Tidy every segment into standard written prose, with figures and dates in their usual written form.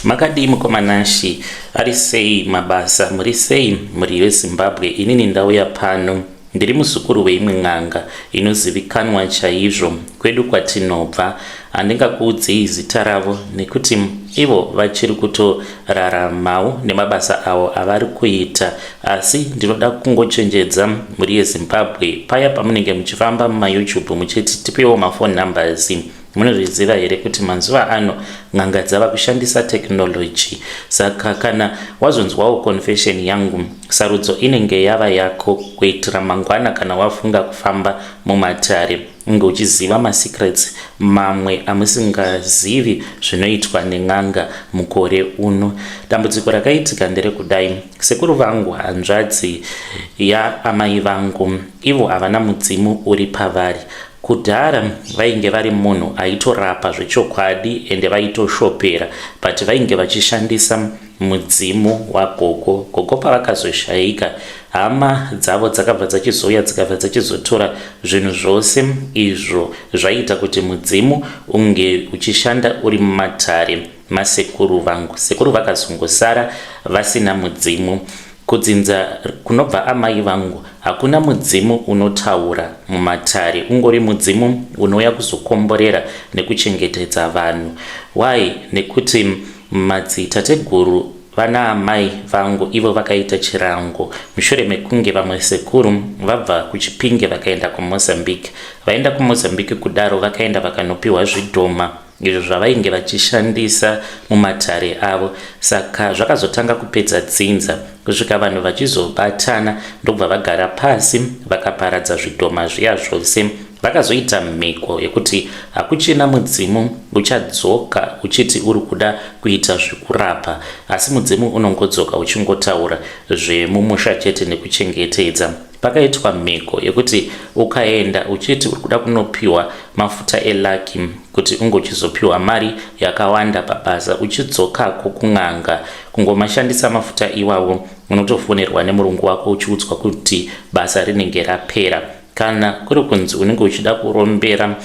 Makadi mukomanashi ari sei mabasa muri sei muri weZimbabwe. Inini ndauya pano ndiri muzukuru weimwe n'anga inozivikanwa chaizvo kwedu kwatinobva. Handingakuudzei zita ravo nekuti ivo vachiri kutoraramawo nemabasa avo avari kuita, asi ndinoda kungochenjedza muri yeZimbabwe paya pamunenge muchifamba mumaYouTube muchiti tipewo mafoni numbers. Munozviziva here kuti manzuva ano n'anga dzava kushandisa technology, saka kana wazonzwawo confession yangu sarudzo inenge yava yako kuitira mangwana kana wafunga kufamba mumatare unge uchiziva masecrets mamwe amusingazivi zvinoitwa nen'anga mukore uno. Dambudziko rakaitika nderekudai: sekuru vangu, hanzvadzi yaamai vangu, ivo havana mudzimu uri pavari. Kudhara vainge vari munhu aitorapa zvechokwadi ende vaitoshopera, but vainge vachishandisa mudzimu wagogo. Gogo pavakazoshaika, hama dzavo dzakabva dzachizouya dzikabva dzichizotora zvinhu zvose izvo zvaita kuti mudzimu unge uchishanda uri mumatare masekuru vangu. Sekuru vakazongosara vasina mudzimu. Kudzinza kunobva amai vangu, hakuna mudzimu unotaura mumatare, ungori mudzimu unouya kuzokomborera nekuchengetedza vanhu. Why? Nekuti madzitateguru vana amai vangu ivo vakaita chirango mushure mekunge vamwe sekuru vabva kuChipinge vakaenda kuMozambique. Vaenda kuMozambique kudaro vakaenda vakanopiwa zvidhoma izvo zvavainge vachishandisa mumatare avo. Saka zvakazotanga kupedza dzinza kusvika vanhu vachizobatana ndobva vagara pasi vakaparadza zvidhoma zviya zvose. Vakazoita mhiko yekuti hakuchina mudzimu uchadzoka uchiti uri kuda kuita zvekurapa, asi mudzimu unongodzoka uchingotaura zvemumusha chete nekuchengetedza. Pakaitwa mhiko yekuti ukaenda uchiti uri kuda kunopiwa mafuta elaki kuti unge uchizopiwa mari yakawanda pabasa, uchidzokako kun'anga kungomashandisa mafuta iwawo unotofonerwa nemurungu wako uchiudzwa kuti basa rinenge rapera. Kana kuri kunzi unenge uchida kurombera,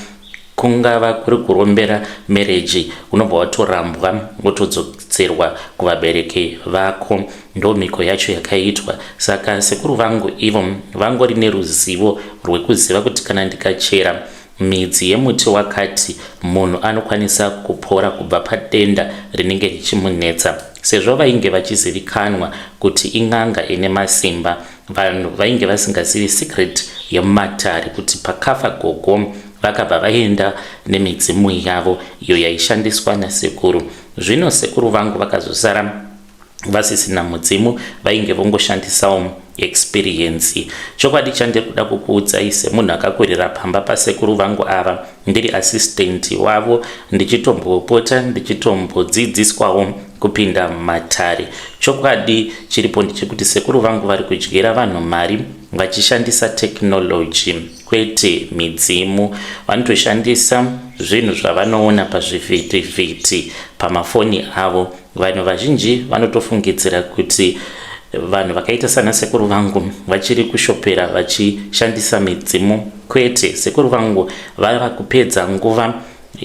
kungava kuri kurombera marriage, unobva watorambwa wotodzokedzerwa kuvabereki vako. Ndo mhiko yacho yakaitwa. Saka sekuru vangu ivo vangori neruzivo rwekuziva kuti kana ndikachera midzi yemuti wakati munhu anokwanisa kupora kubva padenda rinenge richimunetsa. Sezvo vainge vachizivikanwa kuti in'anga ine masimba, vanhu vainge vasingazivi secret yemumatare kuti pakafa gogo vakabva vaenda nemidzimu yavo iyo yaishandiswa nasekuru. Zvino sekuru vangu vakazosara vasisina mudzimu, vainge vongoshandisawo experience. Chokwadi chandiri kuda kukuudzai semunhu akakurira pamba pasekuru vangu ava, ndiri assistant wavo, ndichitombopota ndichitombodzidziswawo kupinda mumatare. Chokwadi chiripo ndechekuti sekuru vangu vari kudyira vanhu mari vachishandisa technology kwete midzimu. Vanotoshandisa zvinhu zvavanoona pazvivhitivhiti pamafoni avo. Vanhu vazhinji vanotofungidzira kuti vanhu vakaita sana sekuru vangu vachiri kushopera vachishandisa midzimu. Kwete, sekuru vangu vava kupedza nguva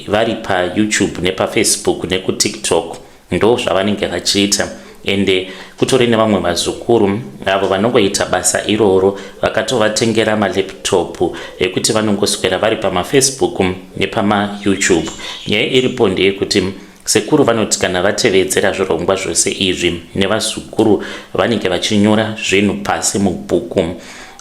vari paYouTube nepaFacebook nekuTikTok, ndo zvavanenge vachiita. Ende kutori nevamwe vazukuru avo vanongoita basa iroro, vakatovatengera malaptop ekuti vanongoswera vari pamaFacebook nepamaYouTube. Nyaya iripo ndeyekuti sekuru vanoti kana vatevedzera zvirongwa zvose izvi nevazukuru vanenge vachinyora zvinhu pasi mubhuku,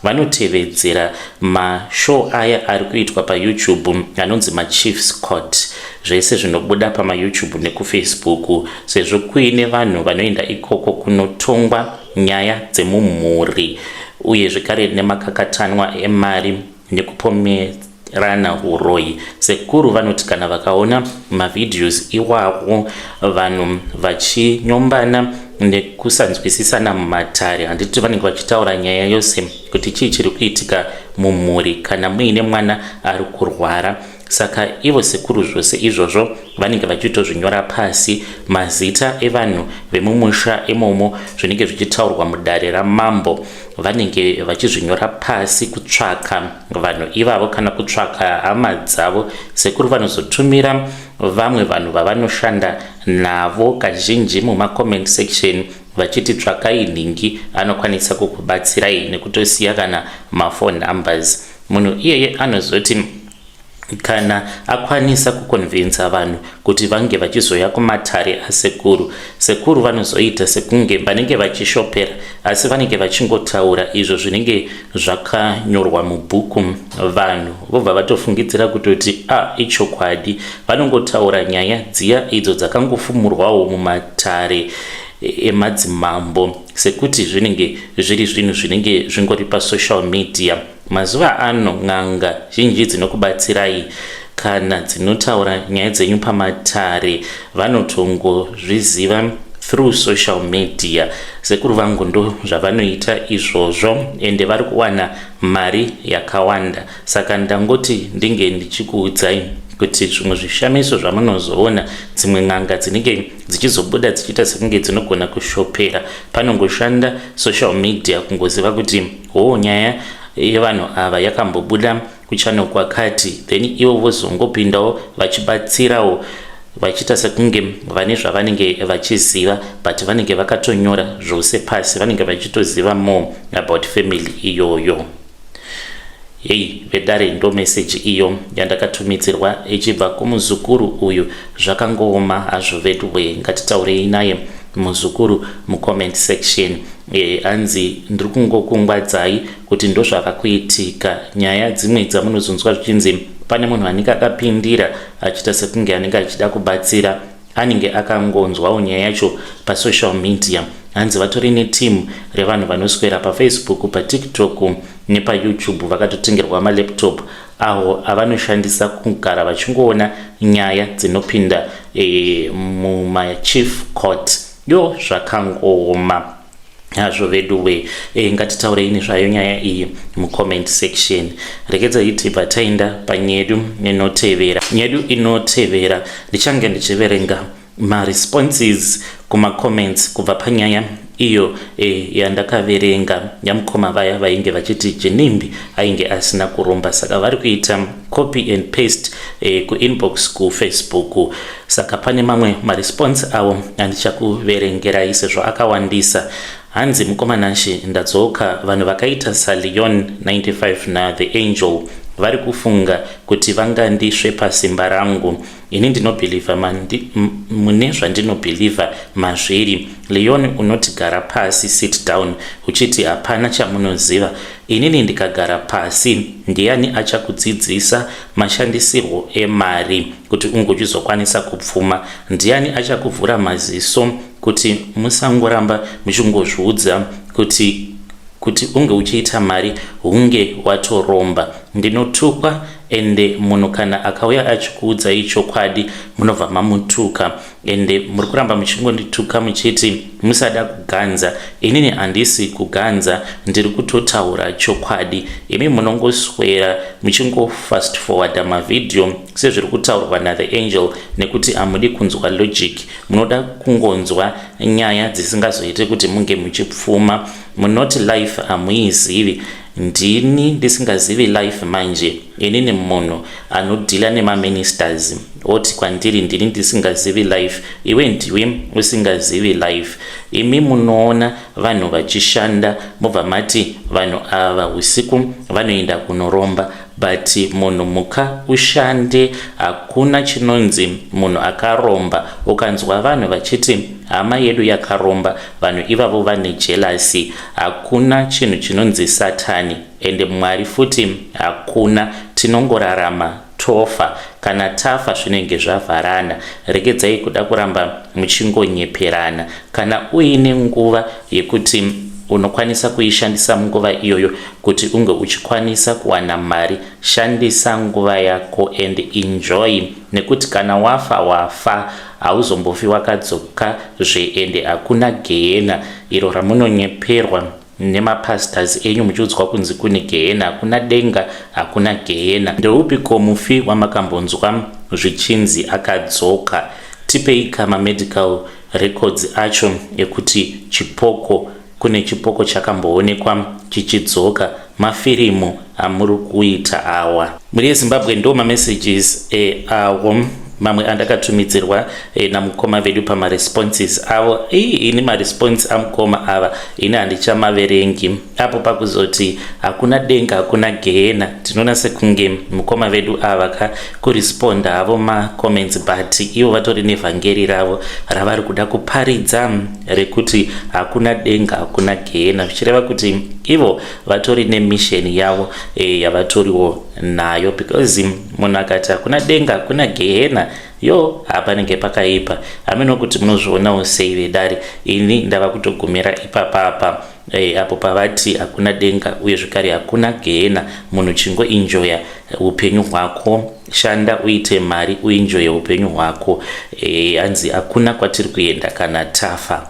vanotevedzera mashow aya ari kuitwa paYouTube anonzi maChiefs Court, zvese zvinobuda pamaYouTube nekuFacebook, sezvo kuine vanhu vanoenda ikoko kunotongwa nyaya dzemumhuri uye zvekare nemakakatanwa emari nekupomerana uroyi. Sekuru vanoti kana vakaona mavideos iwawo vanhu vachinyombana nekusanzwisisana mumatare, handiti vanenge vachitaura nyaya yose kuti chii chiri kuitika mumhuri kana muine mwana ari kurwara. saka ivo sekuru zvose izvozvo vanenge vachitozvinyora pasi, mazita evanhu vemumusha imomo zvinenge zvichitaurwa mudare ramambo vanenge vachizvinyora pasi kutsvaka vanhu ivavo kana kutsvaka hama dzavo. Sekuru vanozotumira vamwe vanhu vavanoshanda navo kazhinji mumacomment section vachiti tsvakai nhingi anokwanisa kukubatsirai nekutosiya kana mafone numbers. Munhu iyeye anozoti kana akwanisa kukonvinza vanhu kuti vange vachizoya kumatare asekuru, sekuru vanozoita sekunge vanenge vachishopera asi vanenge vachingotaura izvo zvinenge zvakanyorwa mubhuku. Vanhu vobva vatofungidzira kutoti ichokwadi, vanongotaura nyaya dziya idzo dzakangofumurwawo mumatare emadzimambo sekuti zvinenge zviri zvinhu zvinenge zvingori pasocial media. Mazuva ano n'anga zhinji dzinokubatsirai kana dzinotaura nyaya dzenyu pamatare vanotongozviziva through social media. Sekuru vangu ndo zvavanoita izvozvo ende vari kuwana mari yakawanda. Saka ndangoti ndinge ndichikuudzai kuti zvimwe zvishamiso zvamunozoona dzimwe n'anga dzinenge dzichizobuda dzichiita sekunge dzinogona kushopera panongoshanda social media kungoziva kuti nyaya yevanhu ava yakambobuda kuchannel kwakati, then ivo vozongopindawo vachibatsirawo vachiita sekunge vane zvavanenge vachiziva but vanenge vakatonyora zvose pasi, vanenge vachitoziva more about family iyoyo. Vedare ndo message iyo yandakatumidzirwa ichibva kumuzukuru uyu. Zvakangooma hazvo veduwe, ngatitaurei naye muzukuru mucomment section. Anzi ndiri kungokungwadzai kuti ndo zvakakuitika. Nyaya dzimwe dzamunozonzwa zvichinzi pane munhu anenge akapindira achiita sekunge anenge achida kubatsira, anenge akangonzwawo nyaya yacho pasocial media. Hanzi vatori netimu revanhu vanoswera paFacebook, paTikTok nepaYouTube vakatotengerwa malaptop awo avanoshandisa kugara vachingoona nyaya dzinopinda mumachief court. Zvakangooma hazvo veduwe. Ngatitaurei nezvayo nyaya iyi mucomment section. Rekedza iti pataenda panyedu inotevera. Nyedu inotevera ndichange ndichiverenga responses kuma-comments kubva panyaya iyo yandakaverenga yamukoma vaya vainge vachiti Jenimbi ainge asina kuromba, saka vari kuita copy and paste kuinbox kuFacebook. Saka pane mamwe maresponse avo andichakuverengerai sezvo akawandisa. Hanzi mukomanashe ndadzoka, vanhu vakaita saLeon 95 naThe Angel vari kufunga kuti vangandisve pasimba rangu. Ini ndinobhilivha mune zvandinobhilivha mazviri. Leon unoti gara pasi, sit down, uchiti hapana chamunoziva. Inini ndikagara pasi ndiani achakudzidzisa mashandisirwo emari kuti ungozokwanisa kupfuma? Ndiani achakuvhura maziso kuti musangoramba muchingozviudza kuti unge uchiita mari hunge watoromba? Ndinotukwa ende munhu kana akauya achikuudza chokwadi munobva mamutuka, ende muri kuramba muchingondituka muchiti musada kuganza. Inini handisi kuganza, ndiri kutotaura chokwadi. Imi munongoswera muchingofast forward mavideo sezviri kutaurwa naThe Angel nekuti hamudi kunzwa logic, munoda kungonzwa nyaya dzisingazoite kuti munge muchipfuma. Munoti life hamuizivi. Ndini ndisingazivi life manje. Inini munhu anodhila nemaministers oti kwandiri ndini ndisingazivi life, iwe ndiwe usingazivi life. Imi munoona vanhu vachishanda mobva mati vanhu ava usiku vanoenda kunoromba, but munhu muka ushande. Hakuna chinonzi munhu akaromba ukanzwa vanhu vachiti hama yedu yakaromba, vanhu ivavo vane jealousy. Hakuna chinhu chinonzi Satani ende Mwari futi hakuna. Tinongorarama tofa, kana tafa zvinenge zvavharana. Regedzai kuda kuramba muchingonyeperana. Kana uine nguva yekuti unokwanisa kuishandisa munguva iyoyo kuti unge uchikwanisa kuwana mari, shandisa nguva yako and enjoy, nekuti kana wafa hauzombofi wakadzoka ende hakuna gehena iro ramunonyeperwa nemapastors enyu muchiudzwa kunzi kune gehena, hakuna denga, hakuna gehena. Ndeupiko mufi wamakambonzwa zvichinzi akadzoka? Tipei kama medical records acho ekuti chipoko, kune chipoko chakamboonekwa chichidzoka. Mafirimu amuri kuita awa muri yeZimbabwe ndo mamessages awo mamwe andakatumidzirwa namukoma vedu pamaresponses avo. Ini maresponse amukoma ava ini handichamaverengi. Apo pakuzoti hakuna denga, hakuna gehena, tinoona sekunge mukoma vedu ava kuresponda avo macomments, but ivo vatori nevhangeri ravo ravari kuda kuparidza rekuti hakuna denga, hakuna gehena, zvichireva kuti ivo vatori nemisheni yavo yavatoriwo nayo, because munhu akati hakuna denga, hakuna gehena, yo hapanenge pakaipa. Hameno kuti munozvionawo sei vedare, ini ndava kutogumira ipapapa apo pavati hakuna denga uye zvekare hakuna gehena. Munhu chingoenjoya upenyu hwako, shanda uite mari uenjoye upenyu hwako. Hanzi hakuna kwatiri kuenda kana tafa.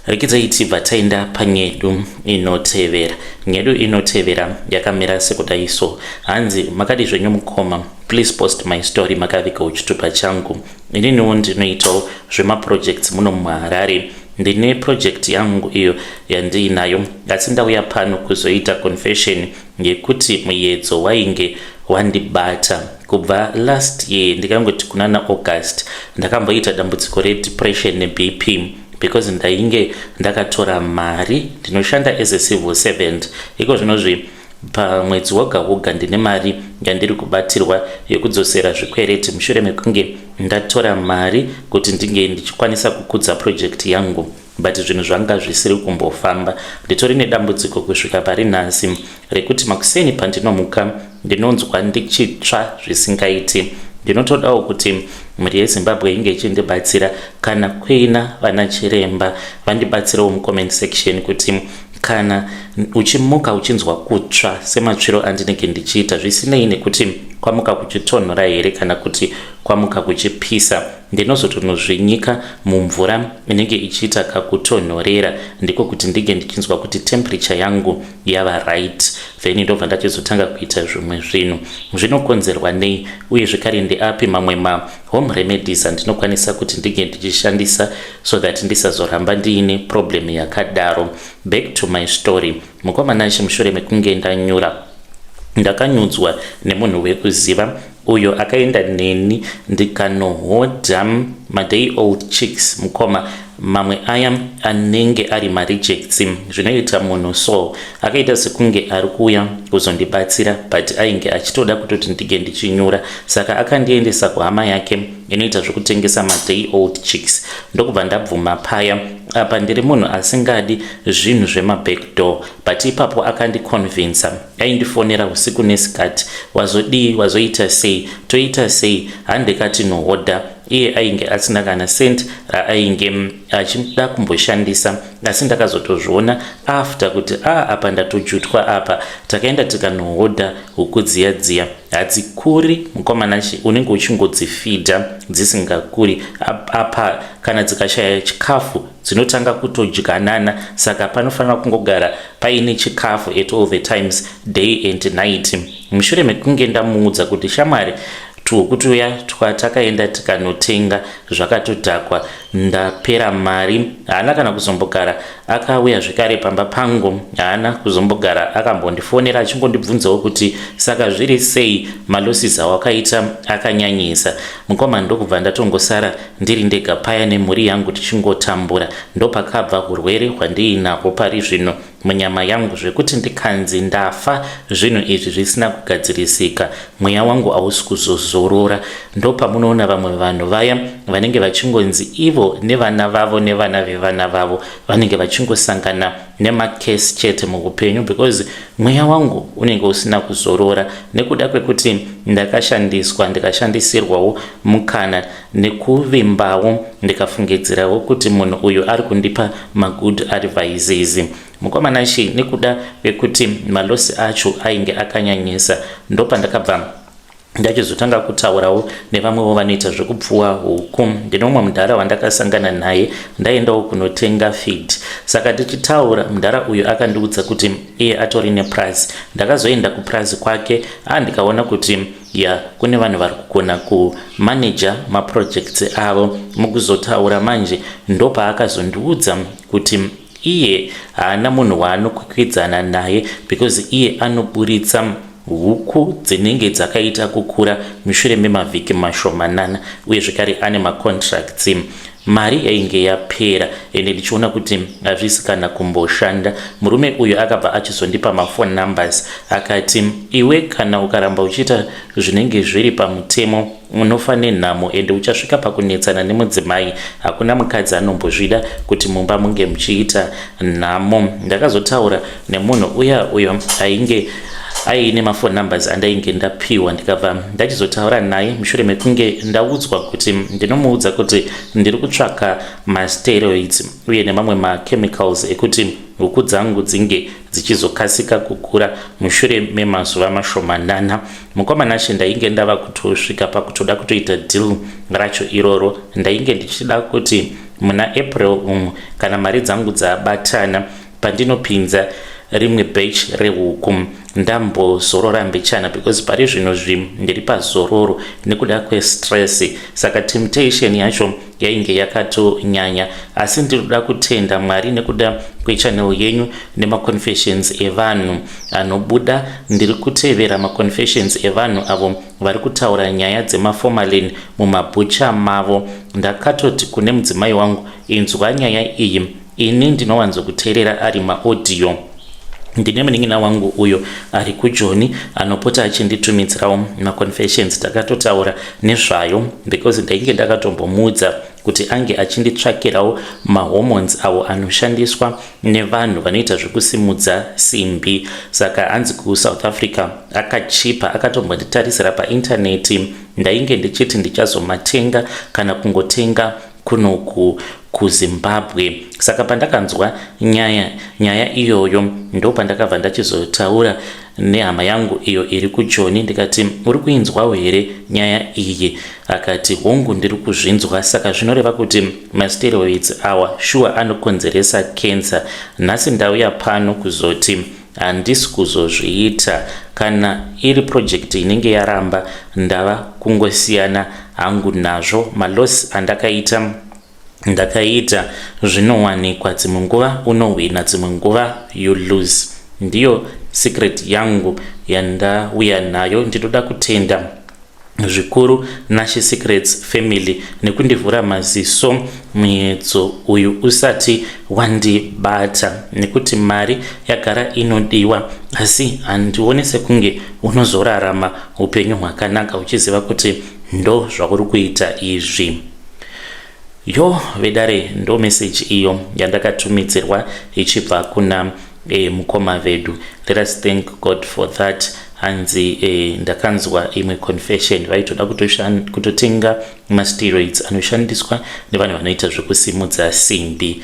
Rekidzai tibva taenda panyedu inotevera. Nyedu inotevera yakamira sekudai so. Hanzi makadi zvenyu mukoma, please post my story makavika uchitupa changu. Ininiwo ndinoitawo zvemaprojects muno muHarare. Ndine project yangu iyo yandiinayo, asi ndauya pano kuzoita confession yekuti muyedzo wainge wandibata kubva last year. Ndikangoti kunana August ndakamboita dambudziko redepression neBP, because ndainge ndakatora mari, ndinoshanda as a civil servant. Iko zvinozvi pamwedzi woga ndine mari yandiri kubatirwa yekudzosera zvikwereti mushure mekunge ndatora mari kuti ndinge ndichikwanisa kukudza project yangu, but zvinhu zvanga zvisiri kumbofamba. Nditori nedambudziko kusvika pari nhasi rekuti makuseni pandinomuka ndinonzwa ndichitsva zvisingaiti. Ndinotodawo kuti mhuri yeZimbabwe inge ichindibatsira, kana kuina vana chiremba vandibatsirawo mucomment section kuti kana uchimuka uchinzwa kutsva sematsviro andinenge ndichiita, zvisinei nekuti kwamuka kuchitonhora here kana kuti kwamuka kuchipisa, ndinozotonozvinyika mumvura inenge ichiita kakutonhorera, ndiko kuti ndinge ndichinzwa kuti temperature yangu yava right, then ndobva ndachizotanga kuita zvimwe zvinhu. Zvinokonzerwa nei uye zvekare ndeapi mamwe home remedies andinokwanisa kuti ndinge ndichishandisa so that ndisazoramba ndiine problem yakadaro. Back to my story. Mukomana mushure mekunge ndakanyudzwa nemunhu wekuziva uyo akaenda neni ndikanohodha maday old chicks. Mukoma mamwe aya anenge ari marejects, zvinoita munhu so akaita sekunge ari kuuya kuzondibatsira, but ainge achitoda kutoti ndige ndichinyura, saka akandiendesa kuhama yake inoita zvokutengesa maday old chicks. Ndokubva ndabvuma paya. Apa ndiri munhu asingadi zvinhu zvemabackdoor, but ipapo akandiconvinsa. Aindifonera usiku nesikati, wazodii, wazoita sei, toita sei, handikati nohoda. Iye ainge asina kana sent ainge achida kumboshandisa, asi ndakazotozviona after kuti apa ndatojutwa apa. Takaenda tikanohodha huku dziya hadzikuri mukomanachi, unenge uchingodzifidha dzisingakuri. Apa kana dzikashaya chikafu dzinotanga kutodyanana, saka panofanira kungogara paine chikafu at all the times, day and night. Mushure mekunge ndamuudza kuti shamwari tukutuya twatakaenda tikanotenga zvakatodhakwa, ndapera mari, haana kana kuzombogara akauya zvekare pamba pangu, haana kuzombogara akambondifonera achingondibvunzawo kuti saka zviri sei, malosses awakaita akanyanyisa. Mukoma ndokubva ndatongosara ndiri ndega paya nemhuri yangu tichingotambura. Ndopakabva urwere hwandiinahwo pari zvino munyama yangu zvekuti ndikanzi ndafa zvinhu izvi zvisina kugadzirisika, mweya wangu hausi kuzozorora. Ndopamunoona vamwe vanhu vaya vanenge vachingonzi ivo nevana vavo nevana vevana vavo vanenge vachingosangana nemakesi chete muupenyu, because mweya wangu unenge usina kuzorora nekuda kwekuti ndakashandiswa, ndikashandisirwawo mukana nekuvimbawo, ndikafungidzirawo kuti munhu uyu ari kundipa magood advices. Mukomanashi nekuda kwekuti malosi acho ainge akanyanyisa, ndopandakabva ndachizotanga kutaurawo nevamwewo vanoita zvekupfuwa huku. Ndine mumwe mudhara wandakasangana naye, ndaendawo kunotenga feed. Saka tichitaura, mudhara uyu akandiudza kuti iye atori neprazi. Ndakazoenda kuprazi kwake, ndikaona kuti kune vanhu vari kugona kumanaja maprojects avo. Mukuzotaura manje ndopaakazondiudza kuti iye haana munhu waanokwikwidzana naye because iye anoburitsa huku dzinenge dzakaita kukura mushure memavhiki mashomanana, uye zvekare ane macontracts. Mari yainge yapera ende ndichiona kuti hazvisi kana kumboshanda. Murume uyu akabva achizondipa mafone numbers akati, iwe kana ukaramba uchiita zvinenge zviri pamutemo unofa nenhamo ende uchasvika pakunetsana nemudzimai. Hakuna mukadzi anombozvida kuti mumba munge muchiita nhamo. Ndakazotaura nemunhu uyo ainge aine mafone numbers andainge ndapiwa, ndikabva ndachizotaura naye mushure mekunge ndaudzwa kuti ndinomuudza kuti ndiri kutsvaka masteroids uye nemamwe machemicals ekuti huku dzangu dzinge dzichizokasika kukura mushure memazuva mashomanana. Mukomana she ndainge ndava kutosvika pakutoda kutoita deal racho iroro. Ndainge ndichida kuti muna April kana mari dzangu dzabatana, pandinopinza rimwe batch rehuku ndambozorora mbechana because pari zvino ndiri pazororo nekuda kwestress. Saka temptation yacho yainge yakatonyanya, asi ndinoda kutenda Mwari nekuda kwechannel yenyu nemaconfessions evanhu anobuda. Ndiri kutevera maconfessions evanhu avo vari kutaura nyaya dzemaformalin mumabhucha mavo. Ndakatoti kune mudzimai wangu, inzwa nyaya iyi, ini ndinowanzokuteerera ari maaudio. Ndine munin'ina wangu uyo ari kuJoni anopota achinditumidzirawo maconfessions. Takatotaura nezvayo because ndainge ndakatombomuudza kuti ange achinditsvakirawo mahormones avo anoshandiswa nevanhu vanoita zvekusimudza simbi. Saka hanzi kuSouth Africa akachipa, akatombonditarisira paintaneti. Ndainge ndichiti ndichazomatenga kana kungotenga kunoku kuZimbabwe. Saka pandakanzwa nyaya iyoyo ndo pandakabva ndachizotaura nehama yangu iyo iri kuJoni ndikati, uri kuinzwawo here nyaya iyi? Akati, hongu ndiri kuzvinzwa. Saka zvinoreva kuti masteroids awa shuwa anokonzeresa cancer. Nhasi ndauya pano kuzoti handisi kuzozviita. Kana iri project inenge yaramba, ndava kungosiyana hangu nazvo. Maloss ndakaita zvinowanikwa, dzimwe nguva unowina, dzimwe nguva you lose. Ndiyo secret yangu yandauya nayo. Ndinoda kutenda zvikuru Nashi Secrets family nekundivhura maziso muedzo uyu usati wandibata, nekuti mari yagara inodiwa, asi handione sekunge unozorarama upenyu hwakanaka uchiziva kuti ndo zvauri kuita izvi. Vedare ndo message iyo yandakatumidzirwa ichibva kuna mukoma vedu. Let us thank God for that. Hanzi ndakanzwa imwe confession vaitoda kutotenga masteroids anoshandiswa nevanhu vanoita zvekusimudza simbi.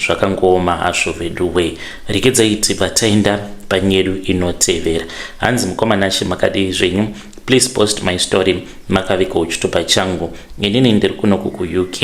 Zvakangoma hazvo veduwe. Regedzai tibva taenda panyedu inotevera. Hanzi mukomana she makadii zvenyu? Please post my story makavika uchitopa changu. Inini ndiri kunoku kuUK.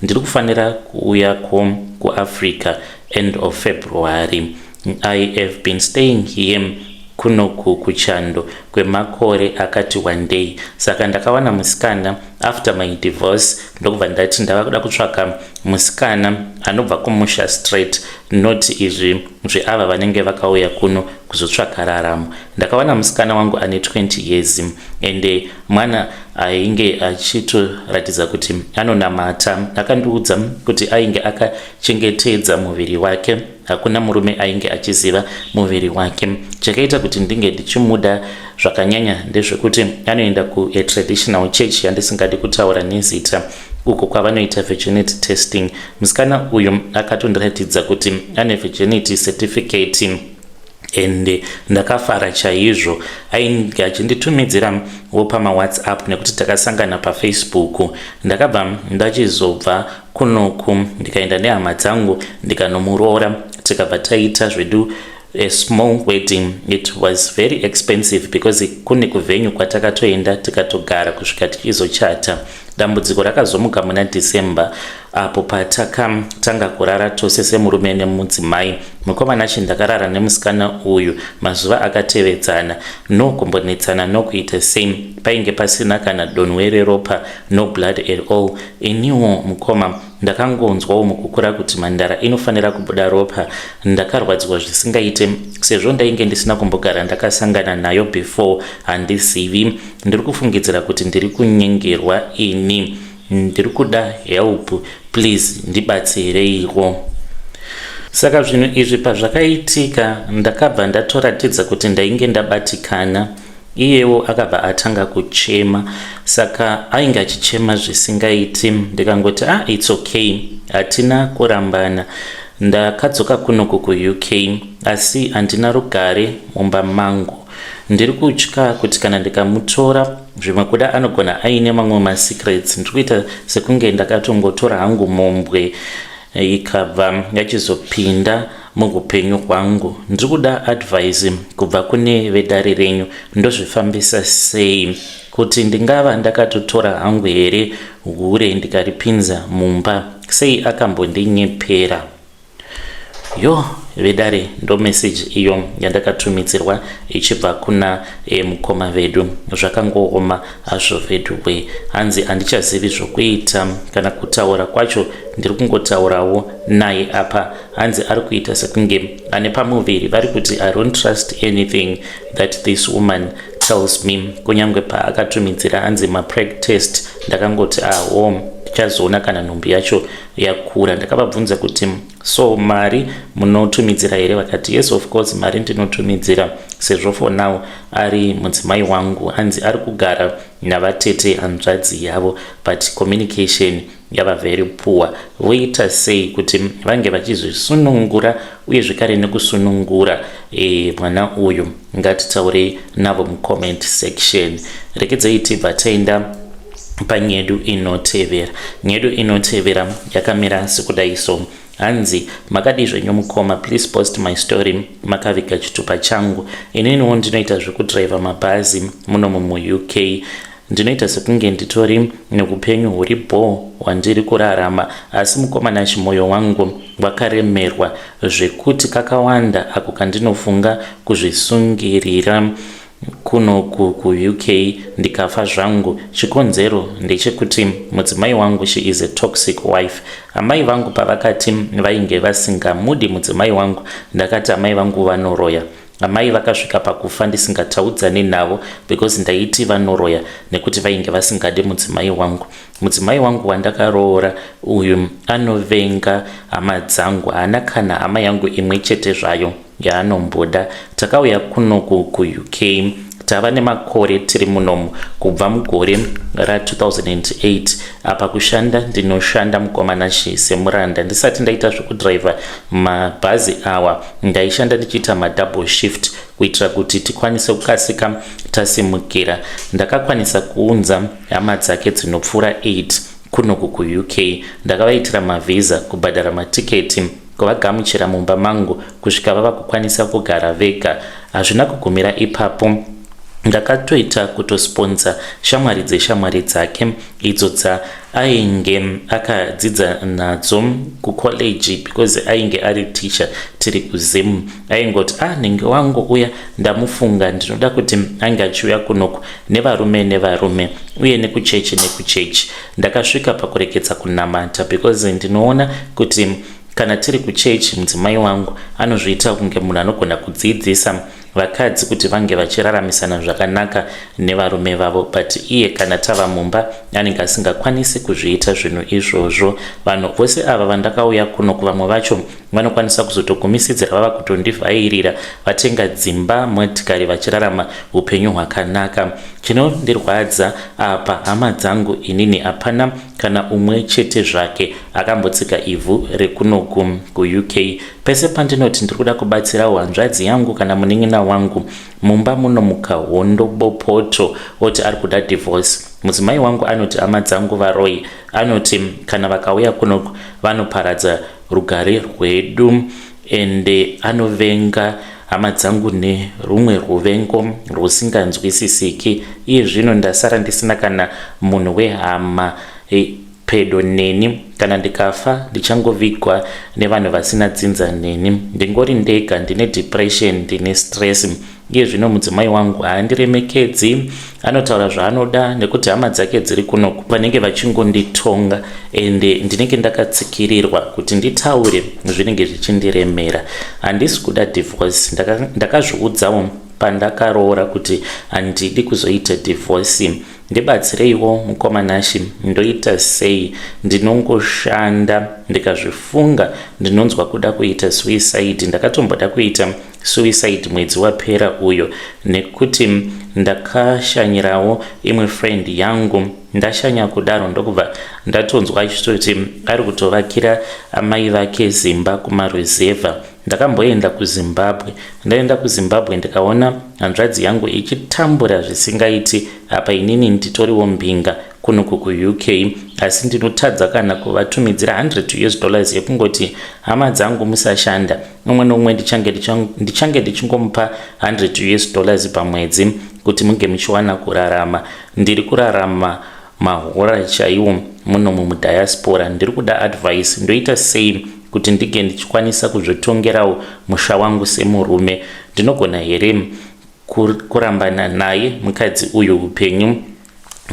Ndiri kufanira kuuyako kuAfrica end of February. I have been staying here kunoku kuchando kwemakore akati 1 day. Saka ndakawana musikana after my divorce, ndokubva ndati ndava kuda kutsvaka musikana anobva kumusha straight, not izvi zveava vanenge vakauya kuno kuzotsvaka raramo. Ndakawana musikana wangu ane 20 years ende mwana ainge achitoratidza kuti anonamata. Akandiudza kuti ainge akachengetedza muviri wake, hakuna murume ainge achiziva muviri wake. Chakaita kuti ndinge ndichimuda zvakanyanya ndezvekuti anoenda kutraditional church yandisingadi kutaura nezita, uko kwavanoita virginity testing. Musikana uyu akatondiratidza kuti ane virginity certificate ende ndakafara chaizvo. Ainge achinditumidzira pama WhatsApp nekuti takasangana paFacebook. Ndakabva ndachizobva kunoku ndikaenda nehama dzangu ndikanomuroora, tikabva taita zvedu a small wedding. It was very expensive because kune kuvenue kwatakatoenda tikatogara kusvika tichizochata. Dambudziko rakazomuka muna December apo patakatanga kurara tose semurume nemudzimai. Mukomana chindakarara nemusikana uyu mazuva akatevedzana, no kumbonetsana no kuita same, painge pasina kana donwere ropa, no blood at all. Iniwo mukoma ndakangonzwawo mukukura kuti mhandara inofanira kubuda ropa. Ndakarwadzwa zvisingaite sezvo ndainge ndisina kumbogara ndakasangana nayo before handizivi. Ndiri kufungidzira kuti ndiri kunyengerwa ini. Ndiri kuda help, please ndibatsireiwo. Saka zvinhu izvi pazvakaitika ndakabva ndatoratidza kuti ndainge ndabatikana. Iyewo akabva atanga kuchema, saka ainge achichema zvisingaiti. Ndikangoti it's okay, hatina kurambana. Ndakadzoka kunoku kuUK asi handina rugare mumba mangu. Ndiri kutya kuti kana ndikamutora zvimwe kuda anogona aine mamwe masecrets. Ndiri kuita sekunge ndakatongotora hangu mombwe ikabva yachizopinda muhupenyu hwangu. Ndiri kuda advice kubva kune vedare renyu. Ndozvifambisa sei? Kuti ndingava ndakatotora hangu here hure ndikaripinza mumba? Sei akambondinyepera? Yo vedare, ndo message iyo yandakatumidzirwa ichibva kuna mukoma vedu. Zvakangooma hazvo vedu we. Hanzi handichazivi zvokuita kana kutaura kwacho, ndiri kungotaurawo naye apa. Hanzi ari kuita sekunge ane pamuviri vari kuti I don't trust anything that this woman tells me. Kunyangwe paakatumidzira hanzi ma-preg test ndakangoti tichazoona kana nhumbi yacho yakura. Ndakababvunza kuti so mari munotumidzira here? Vakati yes of course mari ndinotumidzira sezvo for now ari mudzimai wangu. Hanzi ari kugara navatete hanzvadzi yavo but communication yava very poor. Voita sei kuti vange vachizvisunungura uye zvekare nekusunungura mwana uyu? Ngatitaure navo mucomment section. Rekedzai tibva taenda panyedu inotevera. Nyedu inotevera yakamira sekudaiso. Hanzi makadi zvenyu mukoma, please post my story makaviga chitupa changu. Ininiwo ndinoita zvekudriva mabhazi muno muUK. Ndinoita sekunge nditori nekupenyu huripo wandiri kurarama, asi mukomana chimoyo wangu wakaremerwa zvekuti kakawanda ako kandinofunga kuzvisungirira kuno kuUK ndikafa zvangu. Chikonzero ndechekuti mudzimai wangu she is a toxic wife. Amai vangu pavakati vainge vasingamudi mudzimai wangu, ndakati amai vangu vanoroya. Amai vakasvika pakufa ndisingataudzani navo because ndaiti vanoroya nekuti vainge vasingade mudzimai wangu. Mudzimai wangu wandakaroora uyu anovenga hama dzangu, haana kana hama yangu imwe chete zvayo yaanomboda. Takauya kuno kuUK tava nemakore tiri munomu kubva mugore ra2008. Apa kushanda ndinoshanda mukomana semuranda. Ndisati ndaita zvekudriva mabhazi awa ndaishanda ndichiita madouble shift kuitira kuti tikwanise kukasika tasimukira. Ndakakwanisa kuunza hama dzake dzinopfuura 8 kuno kuUK. Ndakavaitira mavisa, kubhadhara matiketi, kuvagamuchira mumba mangu kusvika vava kukwanisa kugara vega. Hazvina kugumira ipapo. Ndakatoita kutosponza shamwari dzeshamwari dzake idzo ainge akadzidza nadzo kucollege because ainge ari teacher tiri kuZim. Aingoti ninge wangu uya ndamufunga ndinoda kuti ange achiuya kunoku nevarume uye nekuchechi. Ndakasvika pakurekedza kunamata because ndinoona kuti kana tiri kuchechi mudzimai wangu anozviita kunge munhu anogona kudzidzisa vakadzi kuti vange vachiraramisana zvakanaka nevarume vavo, but iye kana tava mumba anenge asingakwanisi kuzviita zvinhu izvozvo. Vanhu vose ava vandakauya kuno kuvamwe vacho vanokwanisa kuzotogumisidzira vava kutondivhairira vatenga dzimba, motikari, vachirarama upenyu hwakanaka. Chinondirwadza apa hama dzangu inini hapana kana umwe chete zvake akambotsika ivhu rekuno kuUK. Pese pandinoti ndiri kuda kubatsira hanzvadzi yangu kana munin'ina wangu mumba muno mukahondo bopoto oti ari kuda divorce. Mudzimai wangu anoti hama dzangu varoi, anoti kana vakauya kuno vanoparadza rugare rwedu ende anovenga hama dzangu nerumwe ruvengo rusinganzwisisiki. Iye zvino ndasara ndisina kana munhu wehama pedo neni. Kana ndikafa ndichangovigwa nevanhu vasina dzinza neni. Ndingori ndega, ndine depression, ndine stress. Iye zvino mudzimai wangu haandiremekedzi, anotaura zvaanoda nekuti hama dzake dziri kuno vanenge vachingonditonga ende ndinenge ndakatsikirirwa kuti nditaure zvinenge zvichindiremera. Handisi kuda divorce. Ndakazviudzawo pandakaroora kuti handidi kuzoita divorce. Ndibatsireiwo mukomanashi, ndoita sei? Ndinongoshanda ndikazvifunga ndinonzwa kuda kuita suicide. Ndakatomboda kuita suicide mwedzi wapera uyo nekuti ndakashanyirawo imwe friend yangu. Ndashanya kudaro ndokubva ndatonzwa achitoti ari kutovakira amai vake zimba kumaruzevha. Ndakamboenda kuZimbabwe. Ndaenda kuZimbabwe ndikaona hanzvadzi yangu ichitambura zvisingaiti. Apa inini nditoriwo mbinga kunoku kuUK, asi ndinotadza kana kuvatumidzira $100 yekungoti hama dzangu musashanda. Umwe nomwe ndichange ndichingomupa $100 pamwedzi kuti munge muchiwana kurarama. Ndiri kurarama mahora chaiwo muno mudiaspora. Ndiri kuda advice. Ndoita sei kuti ndige ndichikwanisa kuzvitongerawo musha wangu semurume? Ndinogona here kurambana naye mukadzi uyu upenyu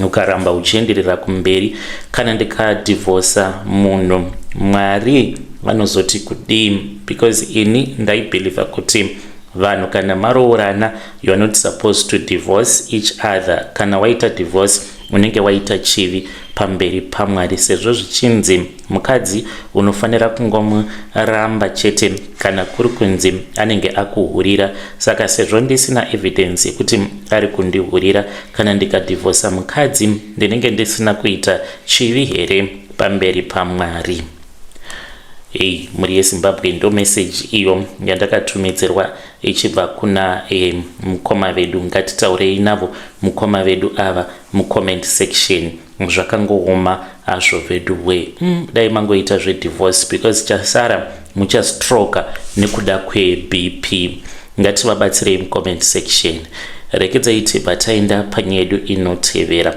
ukaramba uchienderera kumberi? Kana ndikadivorsa munhu, Mwari vanozoti kudii? Because ini ndaibelieve kuti vanhu kana maroorana you are not supposed to divorce each other. Kana waita divorce unenge waita chivi pamberi paMwari, sezvo zvichinzi mukadzi unofanira kungomuramba chete kana kuri kunzi anenge akuhurira. Saka sezvo ndisina evidence yekuti ari kundihurira, kana ndikadivorsa mukadzi ndinenge ndisina kuita chivi here pamberi paMwari? Muri yeZimbabwe ndo message iyo yandakatumidzirwa ichibva kuna mukoma vedu. Ngatitaurei navo mukoma vedu ava mucomment section. Zvakangooma azvo vedu we. Dai mangoita zvedhivorce because chasara muchastroka nekuda kweBP. Ngativabatsirei mucomment section. Rekedzai tipa taenda panyedu inotevera.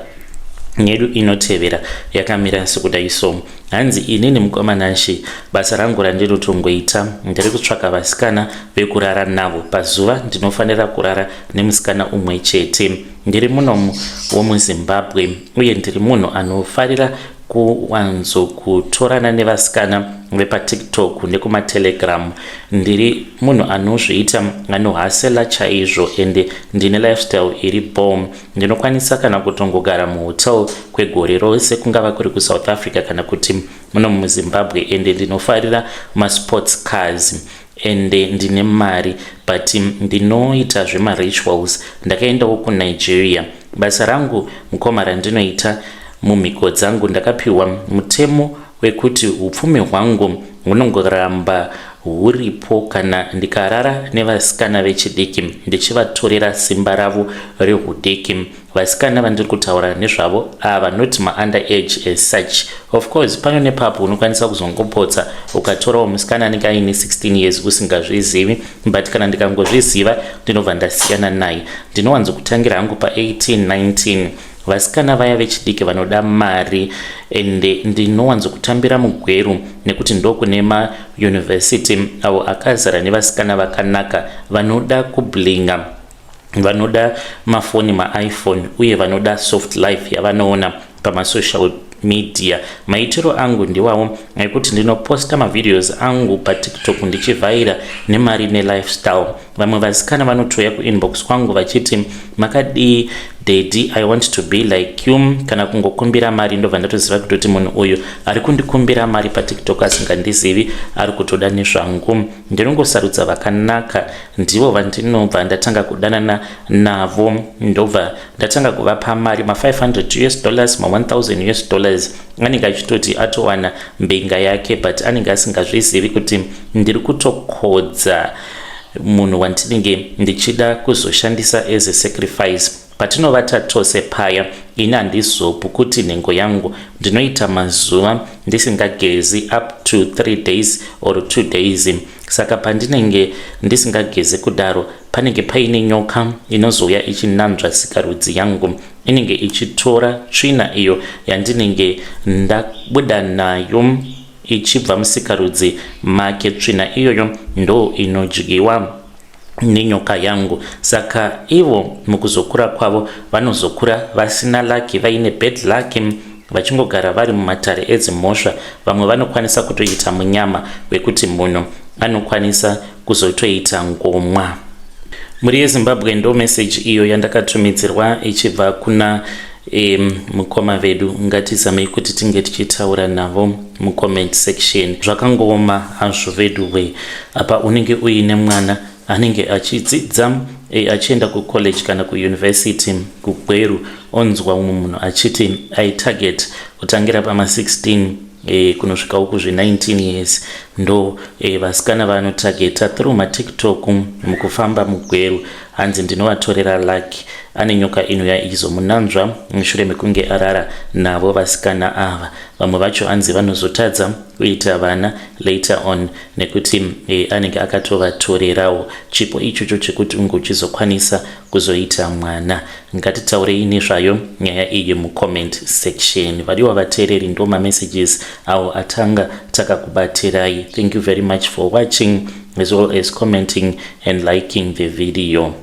Nyedu inotevera yakamira sekudai so. Hanzi inini mukomanashi, basa rangu randinotongoita ndiri kutsvaka vasikana vekurara navo. Pazuva ndinofanira kurara nemusikana umwe chete. Ndiri muno womuZimbabwe uye ndiri munhu anofarira kuwanzo kutorana nevasikana vepaTiktok nekumatelegram. Ndiri munhu anozviita anohasela chaizvo ende ndine lifestyle iri bomb. Ndinokwanisa kana kutongogara muhotel kwegore rose, kungava kuri kuSouth Africa kana kuti muno muZimbabwe, ende ndinofarira masports cars ende ndine mari, but ndinoita zvemarituals. Ndakaendawo kuNigeria. Basa rangu mukoma randinoita mumhiko dzangu, ndakapiwa mutemo wekuti upfumi hwangu hunongoramba huripo kana ndikarara nevasikana vechidiki ndichivatorera simba ravo rehudiki. Vasikana vandiri kutaura nezvavo ava not ma-underage as such. Of course pano nepapo unokwanisa kuzongopotsa ukatorawo musikana anenge aine 16 years usingazvizivi, but kana ndikangozviziva ndinobva ndasiyana naye. Ndinowanzo kutangira hangu pa18 19. Vasikana vaya vechidiki vanoda mari ende ndinowanzo kutambira mugweru nekuti ndokune mauniversity avo akazara nevasikana vakanaka vanoda kublinga, vanoda mafoni maiPhone uye vanoda soft life yavanoona pamasocial media. Maitiro angu ndiwawo ekuti ndinoposta mavideos angu paTikTok ndichivhaira nemari nelifestyle. Vamwe vasikana vanotouya kuinbox kwangu vachiti makadii daddy, I want to be like you. Kana kungokumbira mari ndobva ndatoziva kutoti munhu uyu ari kundikumbira mari paTikTok asingandizivi, ari kutoda nezvangu. Ndinongosarudza vakanaka, ndivo vandinobva ndatanga kudanana navo, ndobva ndatanga kuvapa mari ma$500 ma$1,000. Anenge achitoti atowana mbenga yake, but anenge asingazvizivi kuti ndiri kutokodza munhu wandinenge ndichida kuzoshandisa as a sacrifice. Patinovata tose paya ine handizopi kuti nhengo yangu ndinoita mazuva ndisingagezi up to 3 days or 2 days. Saka pandinenge ndisingagezi kudaro panenge paine nyoka inozouya ichinanzva sikarudzi yangu, inenge ichitora tsvina iyo yandinenge ndabuda nayo ichibva musikarudzi make. Tsvina iyoyo ndo inodyiwa nenyoka yangu. Saka ivo mukuzokura kwavo vanozokura vasina laki, vaine bad luck, vachingogara vari mumatare edzimhosva. Vamwe vanokwanisa kutoita munyama wekuti munhu anokwanisa kuzotoita ngomwa. Muri yeZimbabwe ndo message iyo yandakatumidzirwa ichibva kuna mukoma vedu. Ngatizamei kuti tinge tichitaura navo mucomment section. Zvakangoma hazvo vedu we, apa unenge uine mwana anenge achidzidza achienda kucollege kana kuuniversity kuGweru, onzwa umwe munhu achiti aitarget kutangira pama16 kunosvika uku zve19 years ndo vasikana vanotageta through matiktok mukufamba muGweru. Hanzi ndinovatorera lucky, ane nyoka inouya ichizomunanzva mushure mekunge arara navo vasikana ava. Vamwe vacho hanzi vanozotadza kuita vana later on nekuti anenge akatovatorerawo chipo ichocho chekuti unge uchizokwanisa kuzoita mwana. Ngatitaurei nezvayo nyaya iyi mucomment section. Variwa vateereri ndo mamessages awo atanga takakubatirai. Thank you very much for watching as well as commenting and liking the video.